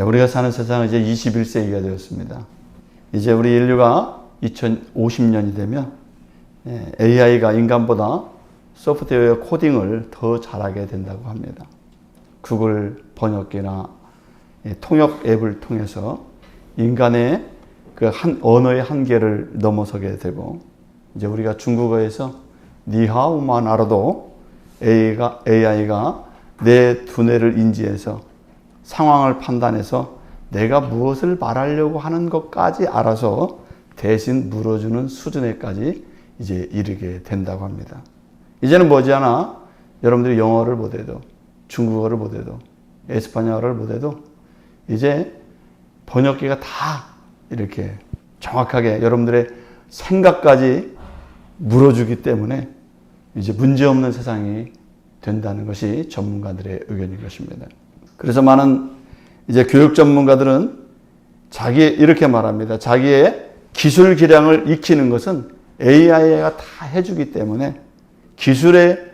우리가 사는 세상은 이제 21세기가 되었습니다. 이제 우리 인류가 2050년이 되면 AI가 인간보다 소프트웨어 코딩을 더 잘하게 된다고 합니다. 구글 번역기나 통역 앱을 통해서 인간의 그 언어의 한계를 넘어서게 되고, 이제 우리가 중국어에서 니하오만 알아도 AI가 내 두뇌를 인지해서 상황을 판단해서 내가 무엇을 말하려고 하는 것까지 알아서 대신 물어주는 수준에까지 이제 이르게 된다고 합니다. 이제는 머지않아 여러분들이 영어를 못해도, 중국어를 못해도, 에스파냐어를 못해도 이제 번역기가 다 이렇게 정확하게 여러분들의 생각까지 물어주기 때문에 이제 문제없는 세상이 된다는 것이 전문가들의 의견인 것입니다. 그래서 많은 이제 교육 전문가들은 이렇게 말합니다. 자기의 기술 기량을 익히는 것은 AI가 다 해주기 때문에 기술의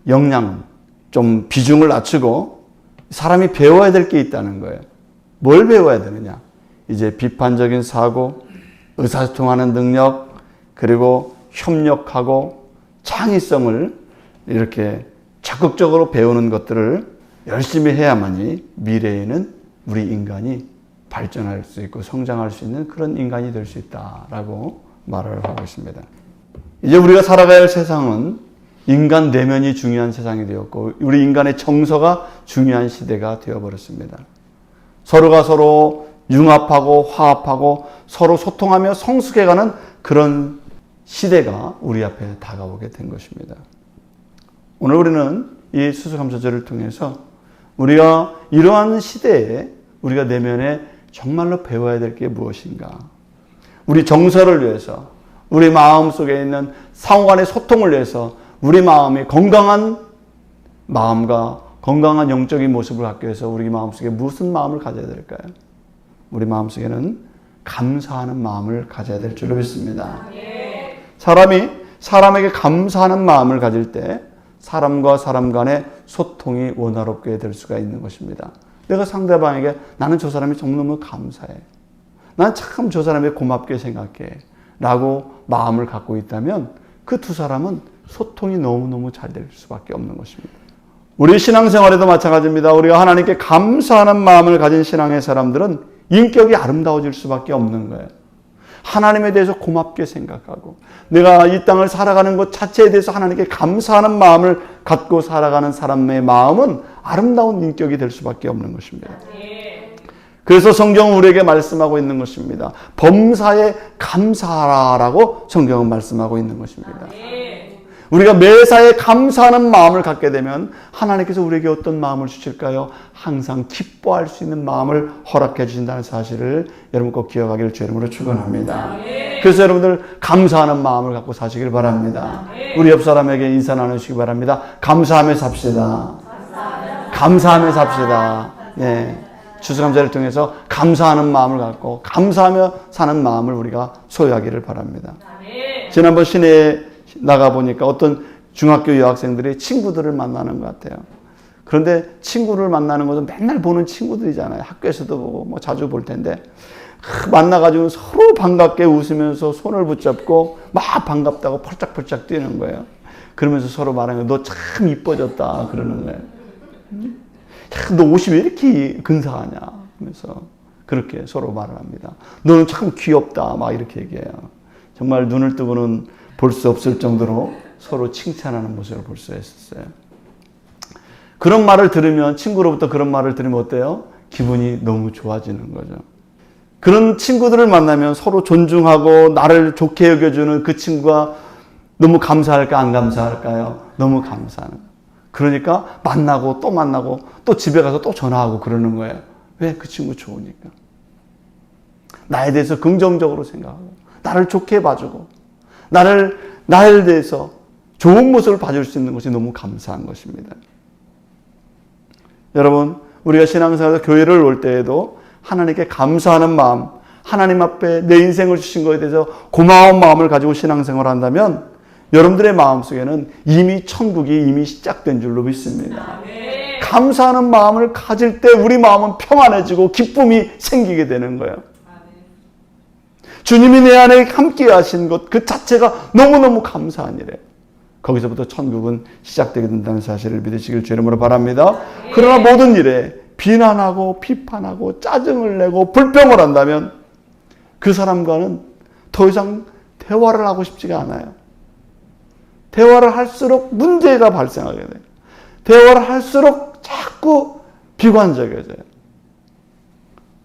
역량, 좀 비중을 낮추고 사람이 배워야 될 게 있다는 거예요. 뭘 배워야 되느냐? 이제 비판적인 사고, 의사소통하는 능력, 그리고 협력하고 창의성을 이렇게 적극적으로 배우는 것들을 열심히 해야만이 미래에는 우리 인간이 발전할 수 있고 성장할 수 있는 그런 인간이 될 수 있다라고 말을 하고 있습니다. 이제 우리가 살아가야 할 세상은 인간 내면이 중요한 세상이 되었고 우리 인간의 정서가 중요한 시대가 되어버렸습니다. 서로가 서로 융합하고 화합하고 서로 소통하며 성숙해가는 그런 시대가 우리 앞에 다가오게 된 것입니다. 오늘 우리는 이 수수감사절을 통해서 우리가 이러한 시대에 우리가 내면에 정말로 배워야 될 게 무엇인가? 우리 정서를 위해서, 우리 마음 속에 있는 상호간의 소통을 위해서 우리 마음이 건강한 마음과 건강한 영적인 모습을 갖기 위해서 우리 마음속에 무슨 마음을 가져야 될까요? 우리 마음속에는 감사하는 마음을 가져야 될 줄로 믿습니다. 사람이 사람에게 감사하는 마음을 가질 때 사람과 사람 간의 소통이 원활하게 될 수가 있는 것입니다. 내가 상대방에게 나는 저 사람이 정말 너무 감사해. 난 참 저 사람이 고맙게 생각해. 라고 마음을 갖고 있다면 그 두 사람은 소통이 너무너무 잘 될 수밖에 없는 것입니다. 우리 신앙생활에도 마찬가지입니다. 우리가 하나님께 감사하는 마음을 가진 신앙의 사람들은 인격이 아름다워질 수밖에 없는 거예요. 하나님에 대해서 고맙게 생각하고 내가 이 땅을 살아가는 것 자체에 대해서 하나님께 감사하는 마음을 갖고 살아가는 사람의 마음은 아름다운 인격이 될 수밖에 없는 것입니다. 그래서 성경은 우리에게 말씀하고 있는 것입니다. 범사에 감사하라라고 성경은 말씀하고 있는 것입니다. 우리가 매사에 감사하는 마음을 갖게 되면 하나님께서 우리에게 어떤 마음을 주실까요? 항상 기뻐할 수 있는 마음을 허락해 주신다는 사실을 여러분 꼭 기억하기를 주의 이름으로 축원합니다. 그래서 여러분들 감사하는 마음을 갖고 사시길 바랍니다. 우리 옆 사람에게 인사 나누시기 바랍니다. 감사하며 삽시다. 감사하며 삽시다. 네. 추수감사를 통해서 감사하는 마음을 갖고 감사하며 사는 마음을 우리가 소유하기를 바랍니다. 지난번 시내에 나가보니까 어떤 중학교 여학생들이 친구들을 만나는 것 같아요. 그런데 친구를 만나는 것은 맨날 보는 친구들이잖아요. 학교에서도 보고 뭐 자주 볼 텐데 만나가지고 서로 반갑게 웃으면서 손을 붙잡고 막 반갑다고 펄짝펄짝 뛰는 거예요. 그러면서 서로 말하는 거예요. 너 참 이뻐졌다 그러는 거예요. 야, 너 옷이 왜 이렇게 근사하냐 하면서 그렇게 서로 말을 합니다. 너는 참 귀엽다 막 이렇게 얘기해요. 정말 눈을 뜨고는 볼 수 없을 정도로 서로 칭찬하는 모습을 볼 수 있었어요. 그런 말을 들으면, 친구로부터 그런 말을 들으면 어때요? 기분이 너무 좋아지는 거죠. 그런 친구들을 만나면 서로 존중하고 나를 좋게 여겨주는 그 친구가 너무 감사할까 안 감사할까요? 너무 감사하는 거예요. 그러니까 만나고 또 집에 가서 또 전화하고 그러는 거예요. 왜? 그 친구 좋으니까. 나에 대해서 긍정적으로 생각하고 나를 좋게 봐주고 나에 대해서 좋은 모습을 봐줄 수 있는 것이 너무 감사한 것입니다. 여러분, 우리가 신앙생활에서 교회를 올 때에도 하나님께 감사하는 마음, 하나님 앞에 내 인생을 주신 것에 대해서 고마운 마음을 가지고 신앙생활을 한다면 여러분들의 마음속에는 이미 천국이 이미 시작된 줄로 믿습니다. 감사하는 마음을 가질 때 우리 마음은 평안해지고 기쁨이 생기게 되는 거예요. 주님이 내 안에 함께 하신 것 그 자체가 너무너무 감사한 일이에요. 거기서부터 천국은 시작되게 된다는 사실을 믿으시길 주 이름으로 바랍니다. 그러나 모든 일에 비난하고 비판하고 짜증을 내고 불평을 한다면 그 사람과는 더 이상 대화를 하고 싶지가 않아요. 대화를 할수록 문제가 발생하게 돼요. 대화를 할수록 자꾸 비관적이어져요.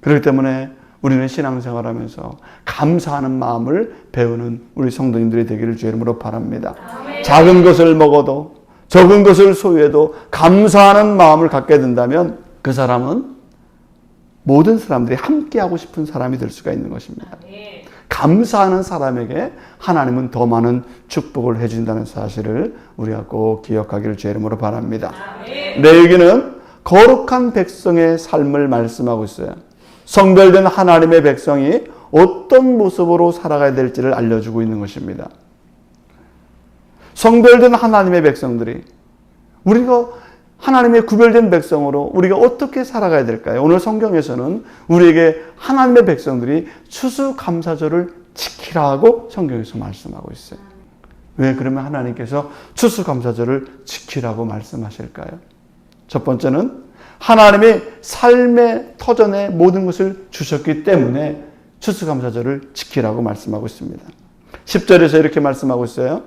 그렇기 때문에 우리는 신앙생활하면서 감사하는 마음을 배우는 우리 성도님들이 되기를 주 이름으로 바랍니다. 작은 것을 먹어도 적은 것을 소유해도 감사하는 마음을 갖게 된다면 그 사람은 모든 사람들이 함께하고 싶은 사람이 될 수가 있는 것입니다. 감사하는 사람에게 하나님은 더 많은 축복을 해준다는 사실을 우리가 꼭 기억하기를 주 이름으로 바랍니다. 레위기는 거룩한 백성의 삶을 말씀하고 있어요. 성별된 하나님의 백성이 어떤 모습으로 살아가야 될지를 알려주고 있는 것입니다. 성별된 하나님의 백성들이 우리가 하나님의 구별된 백성으로 우리가 어떻게 살아가야 될까요? 오늘 성경에서는 우리에게 하나님의 백성들이 추수감사절을 지키라고 성경에서 말씀하고 있어요. 왜 그러면 하나님께서 추수감사절을 지키라고 말씀하실까요? 첫 번째는 하나님이 삶의 터전에 모든 것을 주셨기 때문에 추수감사절을 지키라고 말씀하고 있습니다. 10절에서 이렇게 말씀하고 있어요.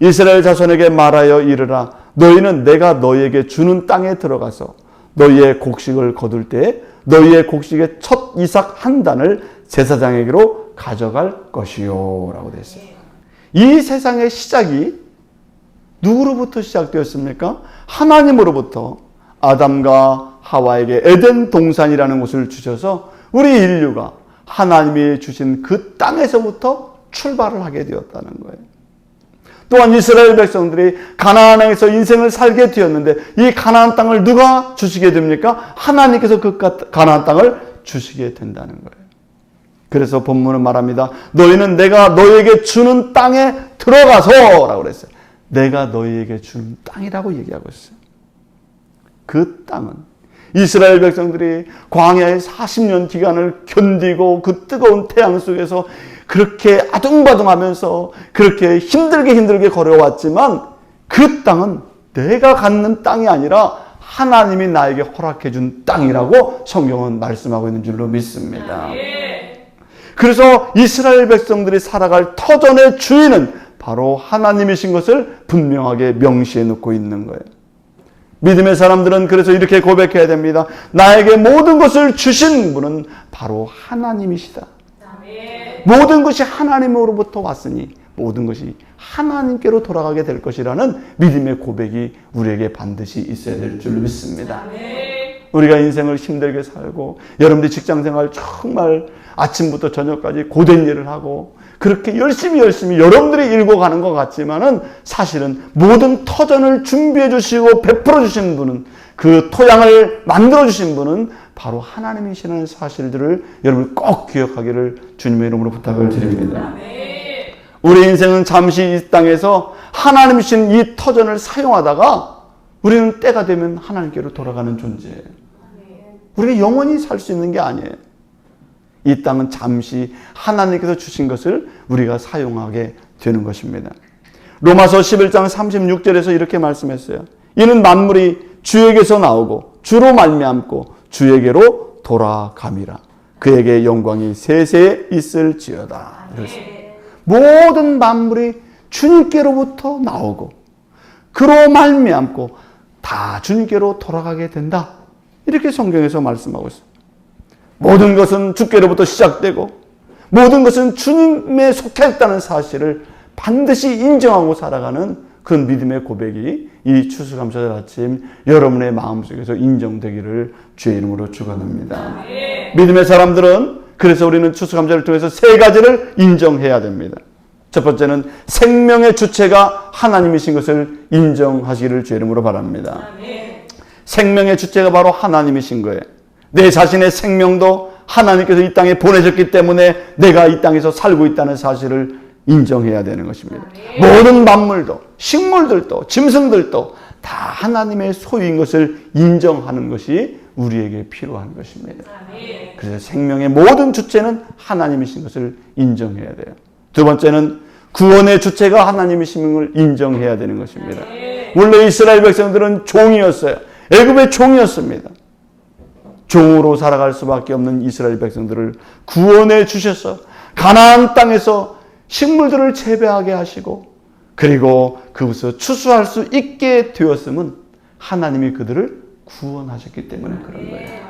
이스라엘 자손에게 말하여 이르라. 너희는 내가 너희에게 주는 땅에 들어가서 너희의 곡식을 거둘 때 너희의 곡식의 첫 이삭 한 단을 제사장에게로 가져갈 것이요 라고 되어 있어요. 이 세상의 시작이 누구로부터 시작되었습니까? 하나님으로부터 아담과 하와에게 에덴 동산이라는 곳을 주셔서 우리 인류가 하나님이 주신 그 땅에서부터 출발을 하게 되었다는 거예요. 또한 이스라엘 백성들이 가나안에서 인생을 살게 되었는데 이 가나안 땅을 누가 주시게 됩니까? 하나님께서 그 가나안 땅을 주시게 된다는 거예요. 그래서 본문은 말합니다. 너희는 내가 너희에게 주는 땅에 들어가서 라고 그랬어요. 내가 너희에게 주는 땅이라고 얘기하고 있어요. 그 땅은 이스라엘 백성들이 광야의 40년 기간을 견디고 그 뜨거운 태양 속에서 그렇게 아둥바둥하면서 그렇게 힘들게 걸어왔지만 그 땅은 내가 갖는 땅이 아니라 하나님이 나에게 허락해 준 땅이라고 성경은 말씀하고 있는 줄로 믿습니다. 그래서 이스라엘 백성들이 살아갈 터전의 주인은 바로 하나님이신 것을 분명하게 명시해 놓고 있는 거예요. 믿음의 사람들은 그래서 이렇게 고백해야 됩니다. 나에게 모든 것을 주신 분은 바로 하나님이시다. 모든 것이 하나님으로부터 왔으니 모든 것이 하나님께로 돌아가게 될 것이라는 믿음의 고백이 우리에게 반드시 있어야 될 줄 믿습니다. 우리가 인생을 힘들게 살고 여러분들이 직장생활 정말 아침부터 저녁까지 고된 일을 하고 그렇게 열심히 여러분들이 일고 가는 것 같지만은 사실은 모든 터전을 준비해 주시고 베풀어 주신 분은 그 토양을 만들어 주신 분은 바로 하나님이시라는 사실들을 여러분 꼭 기억하기를 주님의 이름으로 부탁을 드립니다. 우리 인생은 잠시 이 땅에서 하나님이신 이 터전을 사용하다가 우리는 때가 되면 하나님께로 돌아가는 존재예요. 우리가 영원히 살 수 있는 게 아니에요. 이 땅은 잠시 하나님께서 주신 것을 우리가 사용하게 되는 것입니다. 로마서 11장 36절에서 이렇게 말씀했어요. 이는 만물이 주에게서 나오고 주로 말미암고 주에게로 돌아감이라. 그에게 영광이 세세에 있을지어다. 모든 만물이 주님께로부터 나오고 그로 말미암고 다 주님께로 돌아가게 된다. 이렇게 성경에서 말씀하고 있습니다. 모든 것은 주께로부터 시작되고 모든 것은 주님에 속했다는 사실을 반드시 인정하고 살아가는 그런 믿음의 고백이 이 추수감사절 아침 여러분의 마음속에서 인정되기를 주의 이름으로 축원합니다. 믿음의 사람들은 그래서 우리는 추수감사절을 통해서 세 가지를 인정해야 됩니다. 첫 번째는 생명의 주체가 하나님이신 것을 인정하시기를 주의 이름으로 바랍니다. 생명의 주체가 바로 하나님이신 거예요. 내 자신의 생명도 하나님께서 이 땅에 보내셨기 때문에 내가 이 땅에서 살고 있다는 사실을 인정해야 되는 것입니다. 모든 만물도 식물들도 짐승들도 다 하나님의 소유인 것을 인정하는 것이 우리에게 필요한 것입니다. 그래서 생명의 모든 주체는 하나님이신 것을 인정해야 돼요. 두 번째는 구원의 주체가 하나님이신 걸 인정해야 되는 것입니다. 원래 이스라엘 백성들은 종이었어요. 애굽의 종이었습니다. 종으로 살아갈 수밖에 없는 이스라엘 백성들을 구원해 주셔서 가나안 땅에서 식물들을 재배하게 하시고 그리고 그곳에서 추수할 수 있게 되었음은 하나님이 그들을 구원하셨기 때문에 그런 거예요.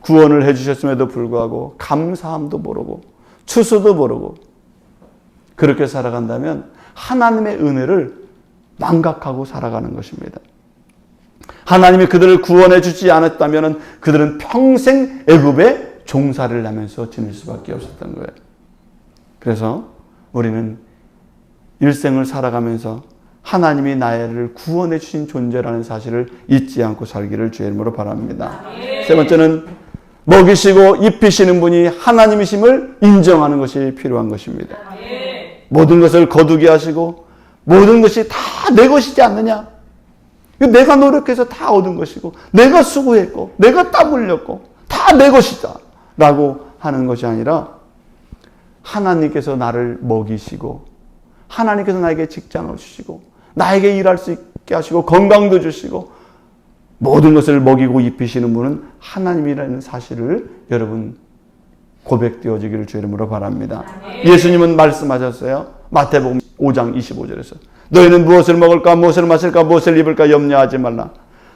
구원을 해주셨음에도 불구하고 감사함도 모르고 추수도 모르고 그렇게 살아간다면 하나님의 은혜를 망각하고 살아가는 것입니다. 하나님이 그들을 구원해 주지 않았다면 그들은 평생 애굽에 종살이를 하면서 지낼 수밖에 없었던 거예요. 그래서 우리는 일생을 살아가면서 하나님이 나를 구원해 주신 존재라는 사실을 잊지 않고 살기를 주의 이름으로 바랍니다. 세 번째는 먹이시고 입히시는 분이 하나님이심을 인정하는 것이 필요한 것입니다. 모든 것을 거두게 하시고 모든 것이 다 내 것이지 않느냐? 내가 노력해서 다 얻은 것이고 내가 수고했고 내가 땀 흘렸고 다 내 것이다 라고 하는 것이 아니라 하나님께서 나를 먹이시고 하나님께서 나에게 직장을 주시고 나에게 일할 수 있게 하시고 건강도 주시고 모든 것을 먹이고 입히시는 분은 하나님이라는 사실을 여러분 고백되어지기를 주의 이름으로 바랍니다. 예수님은 말씀하셨어요. 마태복음 5장 25절에서 너희는 무엇을 먹을까 무엇을 마실까 무엇을 입을까 염려하지 말라.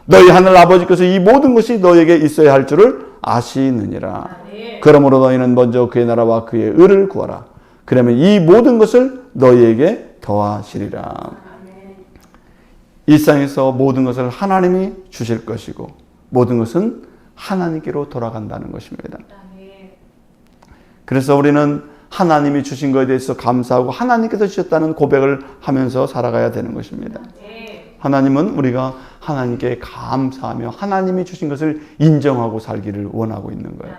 너희 하늘 아버지께서 이 모든 것이 너에게 있어야 할 줄을 아시느니라. 그러므로 너희는 먼저 그의 나라와 그의 의를 구하라. 그러면 이 모든 것을 너희에게 더하시리라. 일상에서 모든 것을 하나님이 주실 것이고 모든 것은 하나님께로 돌아간다는 것입니다. 그래서 우리는 하나님이 주신 것에 대해서 감사하고 하나님께서 주셨다는 고백을 하면서 살아가야 되는 것입니다. 하나님은 우리가 하나님께 감사하며 하나님이 주신 것을 인정하고 살기를 원하고 있는 거예요.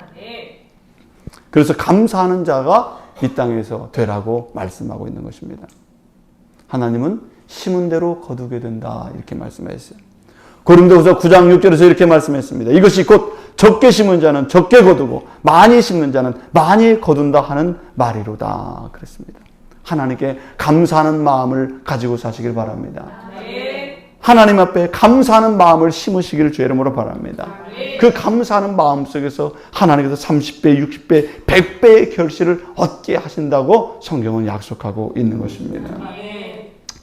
그래서 감사하는 자가 이 땅에서 되라고 말씀하고 있는 것입니다. 하나님은 심은 대로 거두게 된다 이렇게 말씀하셨어요. 고린도후서 9장 6절에서 이렇게 말씀했습니다. 이것이 곧 적게 심은 자는 적게 거두고 많이 심는 자는 많이 거둔다 하는 말이로다 그랬습니다. 하나님께 감사하는 마음을 가지고 사시길 바랍니다. 하나님 앞에 감사하는 마음을 심으시기를 주의 이름으로 바랍니다. 그 감사하는 마음 속에서 하나님께서 30배, 60배, 100배의 결실을 얻게 하신다고 성경은 약속하고 있는 것입니다.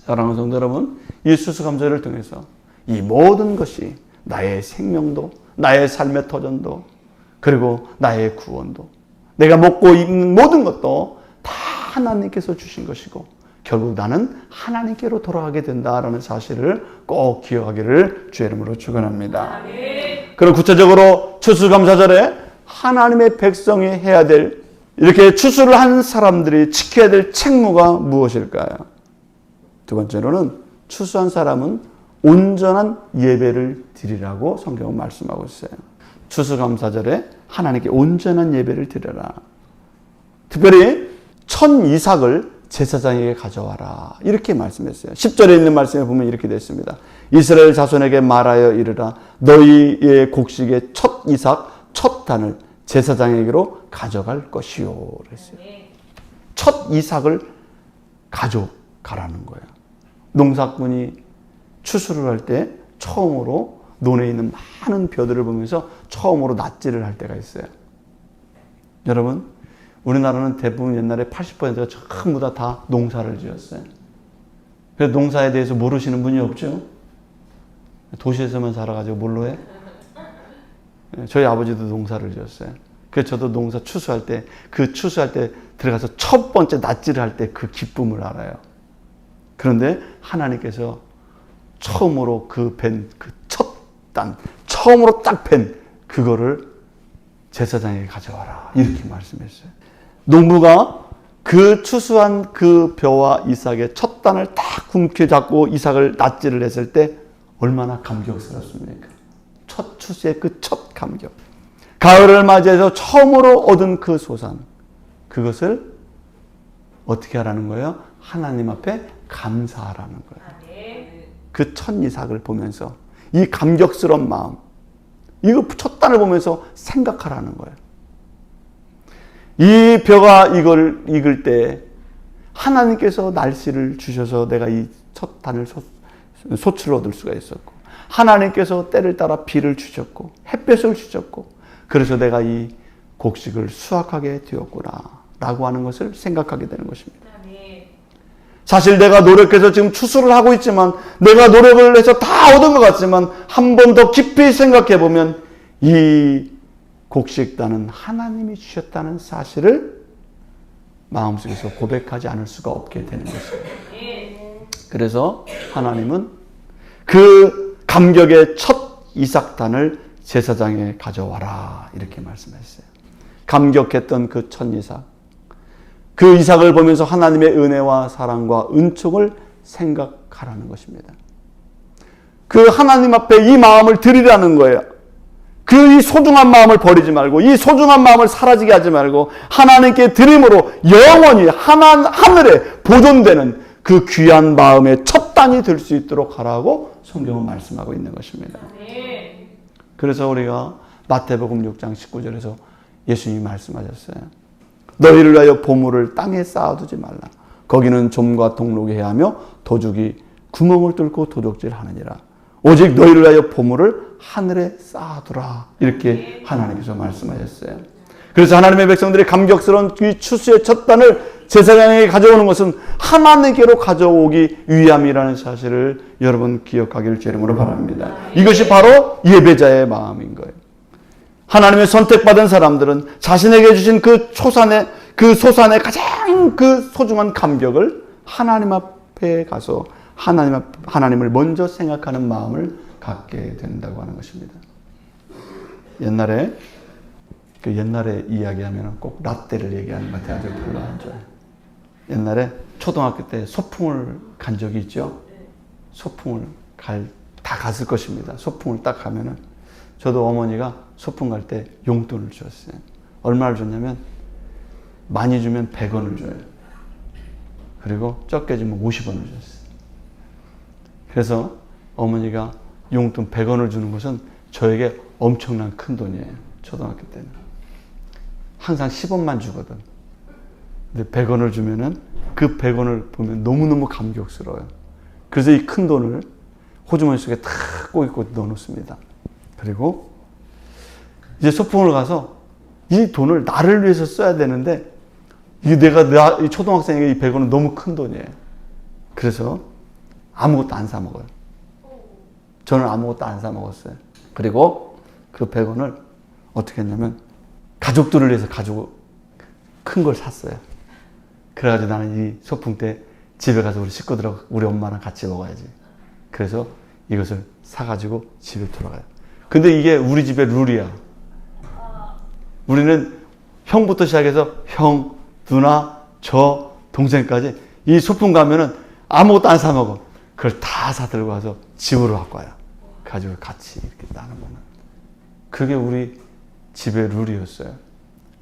사랑하는 성도 여러분, 이 수수감사를 통해서 이 모든 것이 나의 생명도 나의 삶의 터전도 그리고 나의 구원도 내가 먹고 입는 모든 것도 다 하나님께서 주신 것이고 결국 나는 하나님께로 돌아가게 된다라는 사실을 꼭 기억하기를 주의 이름으로 축원합니다. 그럼 구체적으로 추수감사절에 하나님의 백성이 해야 될 이렇게 추수를 한 사람들이 지켜야 될 책무가 무엇일까요? 두 번째로는 추수한 사람은 온전한 예배를 드리라고 성경은 말씀하고 있어요. 추수감사절에 하나님께 온전한 예배를 드려라. 특별히 천 이삭을 제사장에게 가져와라 이렇게 말씀했어요. 10절에 있는 말씀에 보면 이렇게 되어 있습니다. 이스라엘 자손에게 말하여 이르라. 너희의 곡식의 첫 이삭 첫 단을 제사장에게로 가져갈 것이요 그랬어요. 첫 이삭을 가져가라는 거예요. 농사꾼이 추수를 할 때 처음으로 논에 있는 많은 벼들을 보면서 처음으로 낫지를 할 때가 있어요. 여러분, 우리나라는 대부분 옛날에 80%가 전부 다 농사를 지었어요. 그래서 농사에 대해서 모르시는 분이 없죠? 도시에서만 살아가지고 뭘로 해? 저희 아버지도 농사를 지었어요. 그래서 저도 농사 추수할 때, 그 추수할 때 들어가서 첫 번째 낫지를 할 때 그 기쁨을 알아요. 그런데 하나님께서 처음으로 그 첫 단, 처음으로 딱 벤 그거를 제사장에게 가져와라 이렇게 말씀했어요. 농부가 그 추수한 그 벼와 이삭의 첫 단을 딱 굶게 잡고 이삭을 낫지를 했을 때 얼마나 감격스럽습니까? 첫 추수의 그 첫 감격. 가을을 맞이해서 처음으로 얻은 그 소산, 그것을 어떻게 하라는 거예요? 하나님 앞에 감사하라는 거예요. 그 첫 이삭을 보면서 이 감격스러운 마음, 이거 첫 단을 보면서 생각하라는 거예요. 이 벼가 이걸 익을 때 하나님께서 날씨를 주셔서 내가 이 첫 단을 소출을 얻을 수가 있었고, 하나님께서 때를 따라 비를 주셨고 햇볕을 주셨고, 그래서 내가 이 곡식을 수확하게 되었구나 라고 하는 것을 생각하게 되는 것입니다. 사실 내가 노력해서 지금 추수를 하고 있지만, 내가 노력을 해서 다 얻은 것 같지만, 한 번 더 깊이 생각해 보면 이 곡식단은 하나님이 주셨다는 사실을 마음속에서 고백하지 않을 수가 없게 되는 것입니다. 그래서 하나님은 그 감격의 첫 이삭단을 제사장에 가져와라 이렇게 말씀하셨어요. 감격했던 그 첫 이삭, 그 이삭을 보면서 하나님의 은혜와 사랑과 은총을 생각하라는 것입니다. 그 하나님 앞에 이 마음을 드리라는 거예요. 그 이 소중한 마음을 버리지 말고, 이 소중한 마음을 사라지게 하지 말고, 하나님께 드림으로 영원히 하늘에 보존되는 그 귀한 마음의 첫 단이 될 수 있도록 하라고 성경은 말씀하고 있는 것입니다. 그래서 우리가 마태복음 6장 19절에서 예수님이 말씀하셨어요. 너희를 위하여 보물을 땅에 쌓아두지 말라. 거기는 좀과 동록이 해하며 도둑이 구멍을 뚫고 도둑질하느니라. 오직 너희를 위하여 보물을 하늘에 쌓아두라. 이렇게 하나님께서 말씀하셨어요. 그래서 하나님의 백성들이 감격스러운 이 추수의 첫 단을 제사장에게 가져오는 것은 하나님께로 가져오기 위함이라는 사실을 여러분 기억하기를 주 이름으로 바랍니다. 이것이 바로 예배자의 마음인 거예요. 하나님의 선택받은 사람들은 자신에게 주신 그 소산의 가장 그 소중한 감격을 하나님 앞에 가서 하나님을 먼저 생각하는 마음을 갖게 된다고 하는 것입니다. 옛날에 이야기하면 꼭 라떼를 얘기하는 것 같아요. 아주 별로 안 좋아요. 옛날에 초등학교 때 소풍을 간 적이 있죠. 소풍을 다 갔을 것입니다. 소풍을 딱 가면은 저도 어머니가 소풍 갈 때 용돈을 주었어요. 얼마를 줬냐면 많이 주면 100원을 줘요. 그리고 적게 주면 50원을 줬어요. 그래서 어머니가 용돈 100원을 주는 것은 저에게 엄청난 큰 돈이에요. 초등학교 때는. 항상 10원만 주거든. 근데 100원을 주면은 그 100원을 보면 너무너무 감격스러워요. 그래서 이 큰 돈을 호주머니 속에 탁 꼬이고 넣어놓습니다. 그리고 이제 소풍을 가서 이 돈을 나를 위해서 써야 되는데, 이 초등학생에게 이 100원은 너무 큰 돈이에요. 그래서 아무것도 안 사 먹어요. 저는 아무것도 안 사 먹었어요. 그리고 그 100원을 어떻게 했냐면 가족들을 위해서 가지고 큰 걸 샀어요. 그래가지고 나는 이 소풍 때 집에 가서 우리 식구들하고 우리 엄마랑 같이 먹어야지. 그래서 이것을 사가지고 집에 돌아가요. 근데 이게 우리 집의 룰이야. 우리는 형부터 시작해서 형, 누나, 저, 동생까지 이 소풍 가면은 아무것도 안 사 먹어. 그걸 다 사들고 와서 집으로 갖고 와요. 가지고 같이 이렇게 나누면. 그게 우리 집의 룰이었어요.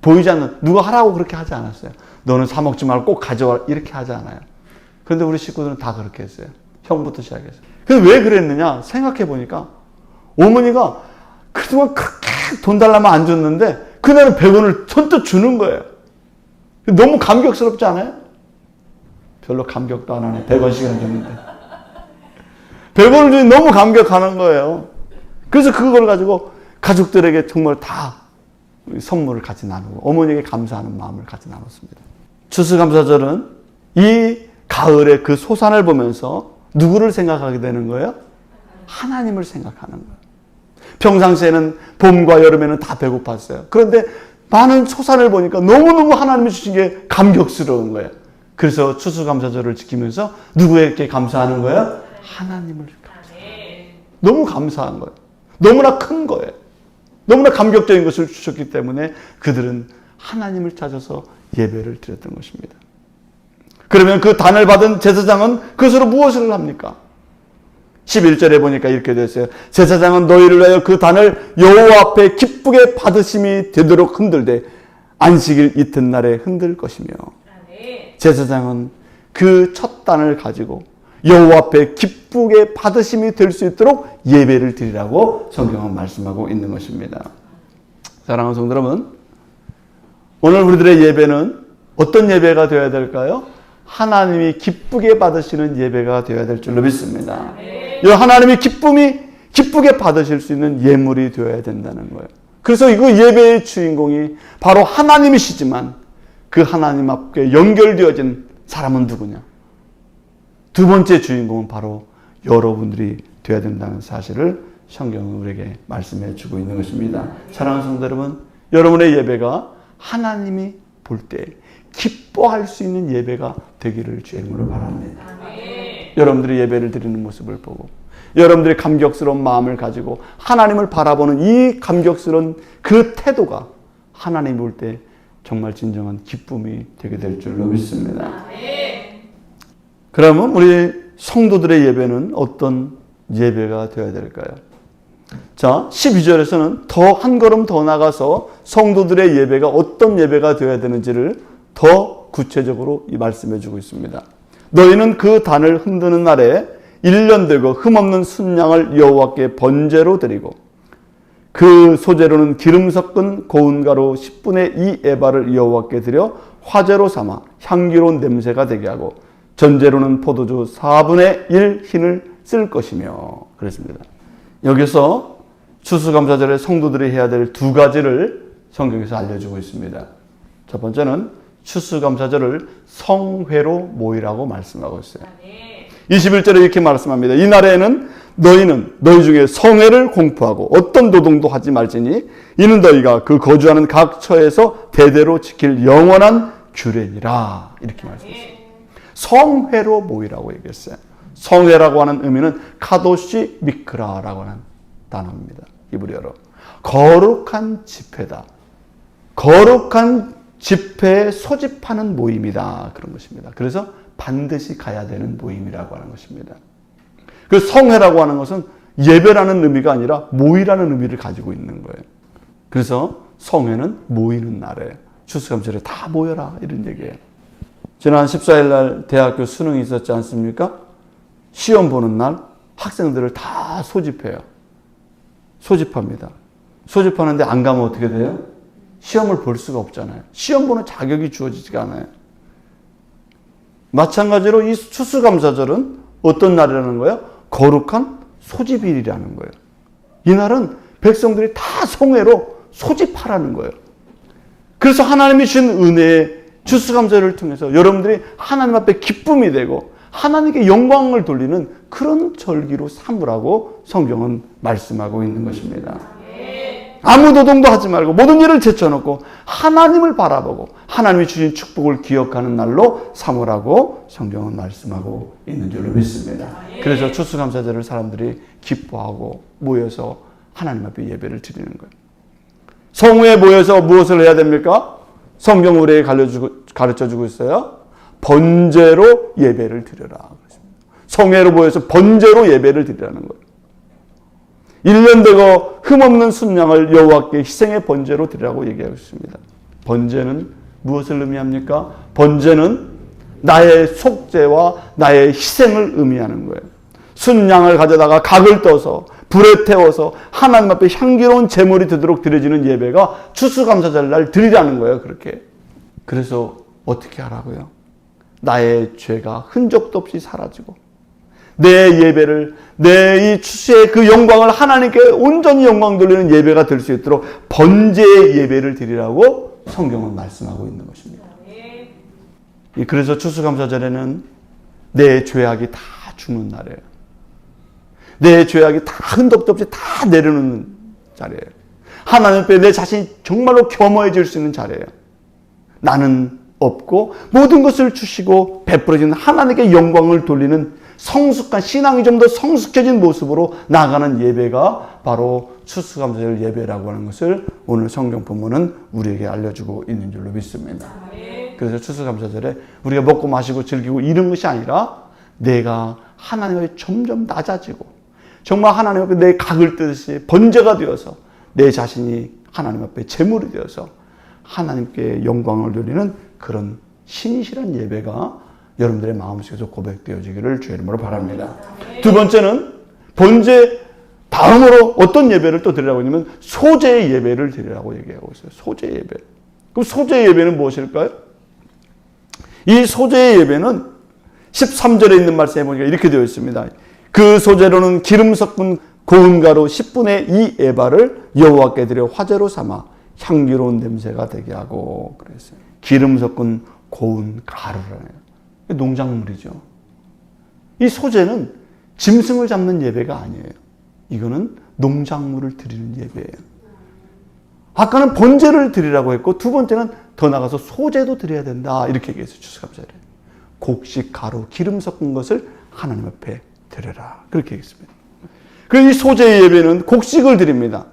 보이지 않는, 누가 하라고 그렇게 하지 않았어요. 너는 사 먹지 말고 꼭 가져와. 이렇게 하지 않아요. 그런데 우리 식구들은 다 그렇게 했어요. 형부터 시작해서. 근데 왜 그랬느냐? 생각해 보니까 어머니가 그동안 그렇게 돈 달라면 안 줬는데 그날은 100원을 선뜻 주는 거예요. 너무 감격스럽지 않아요? 별로 감격도 안 하네. 100원씩은 줬는데. 100원을 주니 너무 감격하는 거예요. 그래서 그걸 가지고 가족들에게 정말 다 선물을 같이 나누고 어머니에게 감사하는 마음을 같이 나눴습니다. 추수감사절은 이 가을의 그 소산을 보면서 누구를 생각하게 되는 거예요? 하나님을 생각하는 거예요. 평상시에는 봄과 여름에는 다 배고팠어요. 그런데 많은 소산을 보니까 너무너무 하나님이 주신 게 감격스러운 거예요. 그래서 추수감사절을 지키면서 누구에게 감사하는 거예요? 하나님을 감사해요. 너무 감사한 거예요. 너무나 큰 거예요. 너무나 감격적인 것을 주셨기 때문에 그들은 하나님을 찾아서 예배를 드렸던 것입니다. 그러면 그 단을 받은 제사장은 그것으로 무엇을 합니까? 11절에 보니까 이렇게 되어 있어요. 제사장은 너희를 위하여 그 단을 여호와 앞에 기쁘게 받으심이 되도록 흔들되 안식일 이튿날에 흔들 것이며, 제사장은 그 첫 단을 가지고 여호와 앞에 기쁘게 받으심이 될 수 있도록 예배를 드리라고 성경은 말씀하고 있는 것입니다. 사랑하는 성도 여러분, 오늘 우리들의 예배는 어떤 예배가 되어야 될까요? 하나님이 기쁘게 받으시는 예배가 되어야 될 줄로 믿습니다. 이 하나님이 기쁘게 받으실 수 있는 예물이 되어야 된다는 거예요. 그래서 이거 예배의 주인공이 바로 하나님이시지만 그 하나님 앞에 연결되어진 사람은 누구냐? 두 번째 주인공은 바로 여러분들이 되어야 된다는 사실을 성경은 우리에게 말씀해 주고 있는 것입니다. 사랑하는 성도 여러분, 여러분의 예배가 하나님이 볼 때 기뻐할 수 있는 예배가 되기를 주의 이름으로 바랍니다. 여러분들이 예배를 드리는 모습을 보고 여러분들의 감격스러운 마음을 가지고 하나님을 바라보는 이 감격스러운 그 태도가 하나님 볼 때 정말 진정한 기쁨이 되게 될 줄로 믿습니다. 그러면 우리 성도들의 예배는 어떤 예배가 되어야 될까요? 자, 12절에서는 더 한 걸음 더 나가서 성도들의 예배가 어떤 예배가 되어야 되는지를 더 구체적으로 말씀해 주고 있습니다. 너희는 그 단을 흔드는 날에 1년 되고 흠없는 순양을 여호와께 번제로 드리고 그 소재로는 기름 섞은 고운 가루 10분의 2 에바를 여호와께 드려 화제로 삼아 향기로운 냄새가 되게 하고 전제로는 포도주 4분의 1 흰을 쓸 것이며 그랬습니다. 여기서 추수감사절에 성도들이 해야 될 두 가지를 성경에서 알려주고 있습니다. 첫 번째는 추수감사절을 성회로 모이라고 말씀하고 있어요. 21절에 이렇게 말씀합니다. 이날에는 너희는 너희 중에 성회를 공포하고 어떤 노동도 하지 말지니 이는 너희가 그 거주하는 각 처에서 대대로 지킬 영원한 규례니라. 이렇게 말씀했어요. 성회로 모이라고 얘기했어요. 성회라고 하는 의미는 카도시 미크라라고 하는 단어입니다. 이브리어로. 거룩한 집회다. 거룩한 집회에 소집하는 모임이다. 그런 것입니다. 그래서 반드시 가야 되는 모임이라고 하는 것입니다. 그 성회라고 하는 것은 예배라는 의미가 아니라 모이라는 의미를 가지고 있는 거예요. 그래서 성회는 모이는 날에 추수감사절에 다 모여라 이런 얘기예요. 지난 14일 날 대학교 수능이 있었지 않습니까? 시험 보는 날 학생들을 다 소집해요. 소집합니다. 소집하는데 안 가면 어떻게 돼요? 시험을 볼 수가 없잖아요. 시험 보는 자격이 주어지지가 않아요. 마찬가지로 이 추수감사절은 어떤 날이라는 거예요? 거룩한 소집일이라는 거예요. 이날은 백성들이 다 성회로 소집하라는 거예요. 그래서 하나님이 주신 은혜의 추수감사절을 통해서 여러분들이 하나님 앞에 기쁨이 되고 하나님께 영광을 돌리는 그런 절기로 삼으라고 성경은 말씀하고 있는 것입니다. 아무 노동도 하지 말고 모든 일을 제쳐놓고 하나님을 바라보고 하나님이 주신 축복을 기억하는 날로 삼으라고 성경은 말씀하고 있는 줄로 믿습니다. 그래서 추수감사절을 사람들이 기뻐하고 모여서 하나님 앞에 예배를 드리는 거예요. 성회에 모여서 무엇을 해야 됩니까? 성경 우리에게 가르쳐주고 있어요. 번제로 예배를 드려라. 성회로 모여서 번제로 예배를 드리라는 거예요. 1년 되고 흠없는 순양을 여호와께 희생의 번제로 드리라고 얘기하고 있습니다. 번제는 무엇을 의미합니까? 번제는 나의 속죄와 나의 희생을 의미하는 거예요. 순양을 가져다가 각을 떠서 불에 태워서 하나님 앞에 향기로운 제물이 되도록 드려지는 예배가 추수감사절 날 드리라는 거예요. 그렇게. 그래서 어떻게 하라고요? 나의 죄가 흔적도 없이 사라지고 내 예배를 내 이 추수의 그 영광을 하나님께 온전히 영광 돌리는 예배가 될 수 있도록 번제의 예배를 드리라고 성경은 말씀하고 있는 것입니다. 그래서 추수감사절에는 내 죄악이 다 죽는 날이에요. 내 죄악이 다 흔적도 없이 다 내려놓는 자리예요. 하나님 앞에 내 자신이 정말로 겸허해질 수 있는 자리예요. 나는 없고 모든 것을 주시고 베풀어지는 하나님께 영광을 돌리는 성숙한 신앙이 좀 더 성숙해진 모습으로 나아가는 예배가 바로 추수감사절 예배라고 하는 것을 오늘 성경 본문은 우리에게 알려주고 있는 줄로 믿습니다. 그래서 추수감사절에 우리가 먹고 마시고 즐기고 이런 것이 아니라 내가 하나님 앞에 점점 낮아지고 정말 하나님 앞에 내 각을 뜨듯이 번제가 되어서 내 자신이 하나님 앞에 제물이 되어서 하나님께 영광을 돌리는 그런 신실한 예배가 여러분들의 마음속에서 고백되어지기를 주의 이름으로 바랍니다. 두 번째는 번제 다음으로 어떤 예배를 또 드리라고 했냐면 소제의 예배를 드리라고 얘기하고 있어요. 소제의 예배. 그럼 소제의 예배는 무엇일까요? 이 소제의 예배는 13절에 있는 말씀에 보니까 이렇게 되어 있습니다. 그 소제로는 기름 섞은 고운 가루 10분의 2 에바를 여호와께 드려 화제로 삼아 향기로운 냄새가 되게 하고 그랬어요. 기름 섞은 고운 가루라네요. 농작물이죠. 이 소제는 짐승을 잡는 예배가 아니에요. 이거는 농작물을 드리는 예배예요. 아까는 번제를 드리라고 했고 두 번째는 더 나가서 소제도 드려야 된다 이렇게 얘기했어요. 추수감사절에 곡식, 가루, 기름 섞은 것을 하나님 앞에 드려라 그렇게 얘기했습니다. 그래서 이 소제의 예배는 곡식을 드립니다.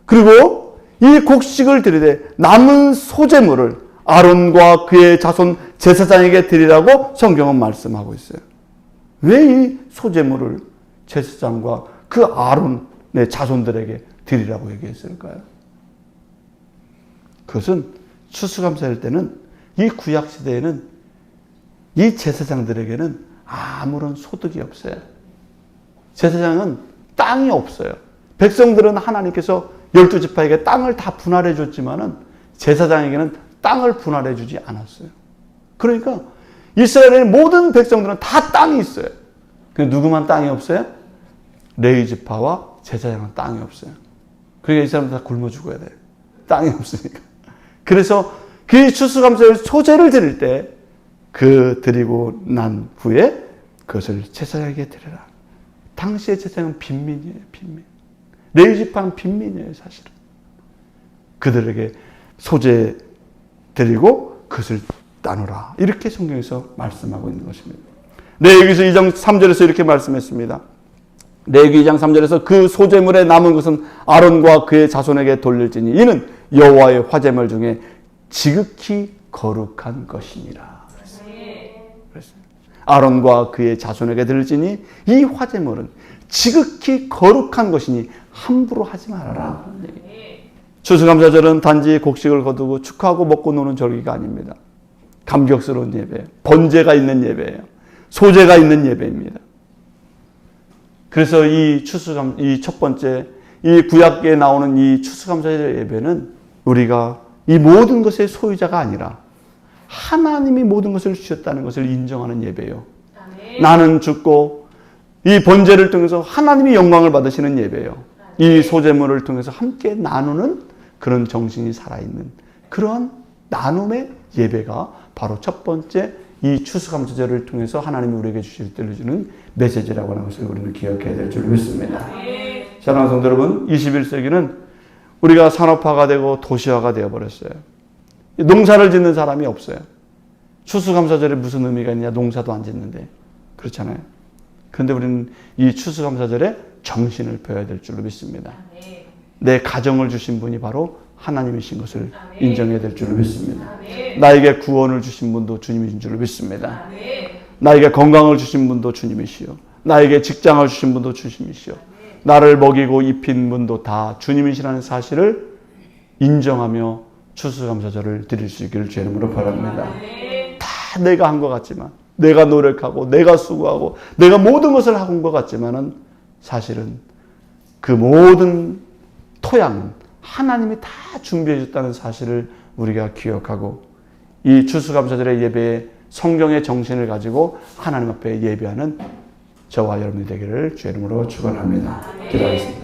그리고 이 곡식을 드리되 남은 소제물을 아론과 그의 자손 제사장에게 드리라고 성경은 말씀하고 있어요. 왜 이 소제물을 제사장과 그 아론의 자손들에게 드리라고 얘기했을까요? 그것은 추수감사일 때는 이 구약시대에는 이 제사장들에게는 아무런 소득이 없어요. 제사장은 땅이 없어요. 백성들은 하나님께서 12지파에게 땅을 다 분할해 줬지만은 제사장에게는 땅을 분할해 주지 않았어요. 그러니까 이스라엘의 모든 백성들은 다 땅이 있어요. 근데 누구만 땅이 없어요? 레위지파와 제사장은 땅이 없어요. 그러니까 이 사람들 다 굶어 죽어야 돼요. 땅이 없으니까. 그래서 그 추수감사절 소제를 드릴 때 그 드리고 난 후에 그것을 제사장에게 드려라. 당시의 제사장은 빈민이에요. 빈민. 레위지파는 빈민이에요. 사실은. 그들에게 소제 드리고 그것을 나누라. 이렇게 성경에서 말씀하고 있는 것입니다. 레위기서 2장 3절에서 이렇게 말씀했습니다. 레위기 2장 3절에서 그 소제물에 남은 것은 아론과 그의 자손에게 돌릴지니 이는 여호와의 화제물 중에 지극히 거룩한 것이니라. 그랬어요. 아론과 그의 자손에게 드릴지니 이 화제물은 지극히 거룩한 것이니 함부로 하지 말아라. 추수감사절은 단지 곡식을 거두고 축하하고 먹고 노는 절기가 아닙니다. 감격스러운 예배예요. 번제가 있는 예배예요. 소제가 있는 예배입니다. 그래서 이 첫 번째, 이 구약계에 나오는 이 추수감사절 예배는 우리가 이 모든 것의 소유자가 아니라 하나님이 모든 것을 주셨다는 것을 인정하는 예배예요. 나는 죽고 이 번제를 통해서 하나님이 영광을 받으시는 예배예요. 이 소제물을 통해서 함께 나누는 그런 정신이 살아있는 그런 나눔의 예배가 바로 첫 번째 이 추수감사절을 통해서 하나님이 우리에게 들려주는 메시지라고 하는 것을 우리는 기억해야 될 줄 믿습니다. 사랑하는 성도 여러분, 21세기는 우리가 산업화가 되고 도시화가 되어버렸어요. 농사를 짓는 사람이 없어요. 추수감사절에 무슨 의미가 있냐? 농사도 안 짓는데. 그렇잖아요. 그런데 우리는 이 추수감사절에 정신을 배워야 될 줄로 믿습니다. 내 가정을 주신 분이 바로 하나님이신 것을 인정해야 될 줄로 믿습니다. 나에게 구원을 주신 분도 주님이신 줄로 믿습니다. 나에게 건강을 주신 분도 주님이시요. 나에게 직장을 주신 분도 주님이시요. 나를 먹이고 입힌 분도 다 주님이시라는 사실을 인정하며 추수감사절을 드릴 수 있기를 주의 이름으로 바랍니다. 다 내가 한 것 같지만, 내가 노력하고 내가 수고하고 내가 모든 것을 하고 것 같지만은 사실은 그 모든 토양은 하나님이 다 준비해 줬다는 사실을 우리가 기억하고 이 추수감사절의 예배에 성경의 정신을 가지고 하나님 앞에 예배하는 저와 여러분이 되기를 주의 이름으로 축원합니다. 기도하겠습니다.